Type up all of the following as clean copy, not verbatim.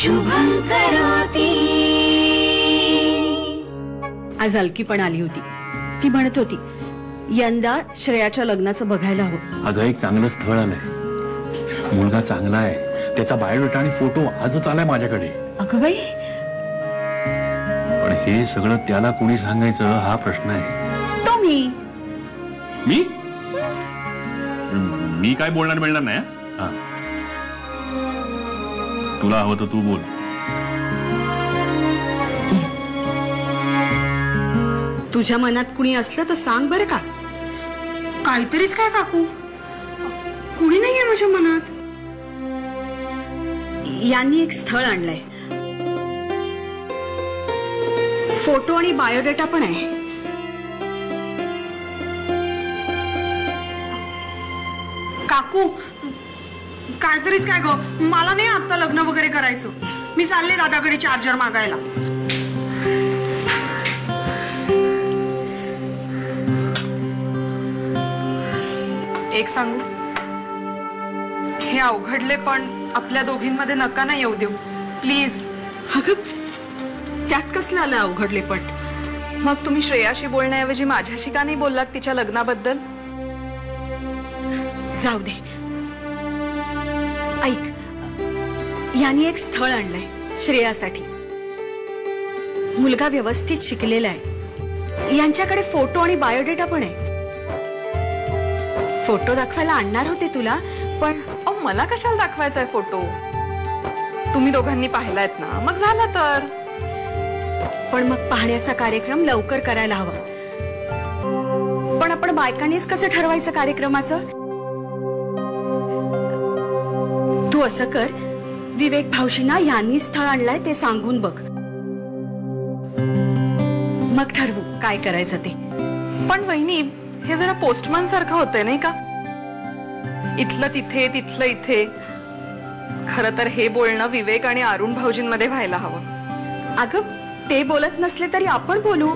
शुभं करोति। आज अलकी पण आली होती। ती म्हणत होती यंदा श्रेयाच्या लग्नाचं बघायला हवं। अगं एक चांगलं स्थळ आलंय, मुलगा चांगला आहे, त्याचा बायोडेटा आणि फोटो आजच आलाय माझ्याकडे। अगं बाई, पण हे सगळं त्याला कोणी सांगायचं हा प्रश्न आहे। तो मी काय बोलणार मिळणार नाही। हा, तुला हवं तर तू बोल। तुझ्या मनात कुणी असलं तर सांग बरं का। काहीतरीच काय काकू, कुणी नाहीये माझ्या मनात। यांनी एक स्थळ आणलंय, फोटो आणि बायोडेटा पण आहे। काकू काहीतरीच काय ग, मला नाही आता लग्न वगैरे करायचं। मी चालले दादाकडे चार्जर मागायला। एक सांगू, हे अवघडले पण आपल्या दोघींमध्ये नका ना येऊ देऊ प्लीज। अगं त्यात कसलं आलं अवघडले पण? मग तुम्ही श्रेयाशी बोलण्याऐवजी माझ्याशी का नाही बोललात तिच्या लग्नाबद्दल? जाऊ दे, ऐक, यांनी एक स्थळ आणलंय श्रेयासाठी। मुलगा व्यवस्थित शिकलेला आहे, यांच्याकडे फोटो आणि बायोडेटा पण आहे। फोटो दाखवायला आणणार होते तुला, पण मला कशाला दाखवायचाय फोटो? तुम्ही दोघांनी पाहिलायत ना, मग झाला तर। पण मग पाहण्याचा कार्यक्रम लवकर करायला हवा। पण आपण बायकांनीच कसं ठरवायचं कार्यक्रमाचं? तू असं कर, विवेक भाऊजींना यांनी स्थळ आणलंय ते सांगून बघ, मग ठरवू काय करायचं ते। पण वहिनी, हे जरा पोस्टमन सारखं होतंय नाही का? इथलं तिथे तिथलं इथे। खरं तर हे बोलणं विवेक आणि अरुण भाऊजींमध्ये व्हायला हवं। अगं ते बोलत नसले तरी आपण बोलू।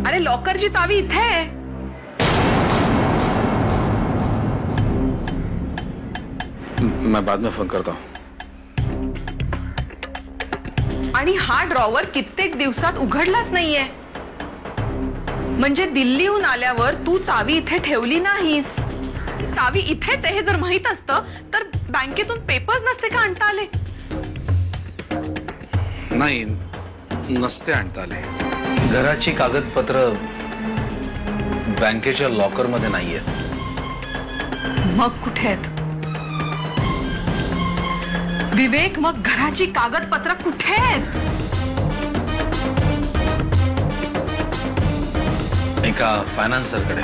अरे लॉकरची चावी इथे आहे। मैं बाद में फोन करता हूँ। आणि हा ड्रॉवर कित्येक दिवसात उघडलाच नाहीये, म्हणजे दिल्लीहून आल्यावर तू चावी इथे ठेवली नाहीस। चावी इथेच आहे हे जर माहित असतं तर बँकेतून पेपर्स नसते का आणता आले? नाही, नसते आणता आले। घराची कागदपत्र बँकेच्या लॉकर मध्ये नाहीये। मग कुठे आहेत विवेक? मग घराची कागदपत्र कुठे आहेत? एका फायनान्सरकडे।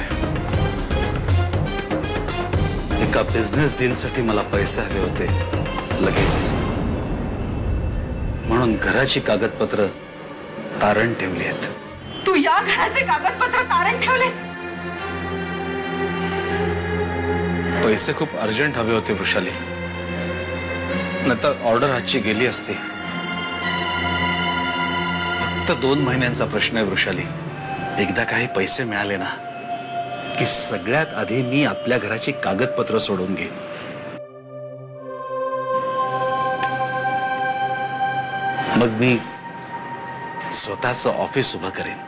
एका बिझनेस डील साठी मला पैसे हवे होते लगेच, म्हणून घराची कागदपत्र तारण ठेवली आहेत। तू या घराचे कागदपत्र तारण ठेवलेस? पैसे खूप अर्जंट हवे होते वृषाली, नंतर ऑर्डर आजची गेली असती। फक्त 2 महिन्यांचा प्रश्न आहे वृषाली। एकदा काही पैसे मिळाले ना की सगळ्यात आधी मी आपल्या घराची कागदपत्र सोडून घेईन। मग मी स्वतःचं ऑफिस उभं करेन।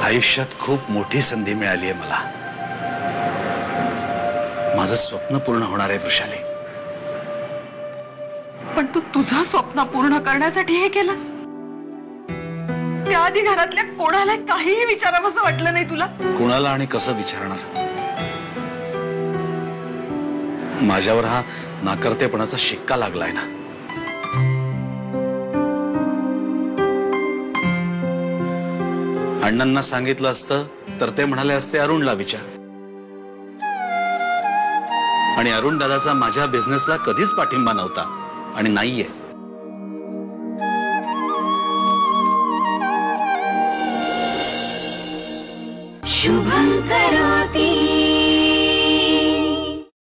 आयुष्यात खूप मोठी संधी मिळाली आहे मला। माझं स्वप्न पूर्ण होणार आहे वृषाली। पण तू तुझं स्वप्न पूर्ण करण्यासाठी हे केलंस? त्याआधी घरातल्या कोणाला काहीही विचारावंसं वाटलं नाही तुला? कोणाला आणि कसं विचारणार? माझ्यावर हा नाकर्तेपणाचा शिक्का लागलाय ना। अण्णांना सांगितलं असतं तर ते म्हणाले असते अरुणला विचार, आणि अरुण दादाचा माझ्या बिझनेसला कधीच पाठिंबा नव्हता आणि नाहीये। शुभं करोति।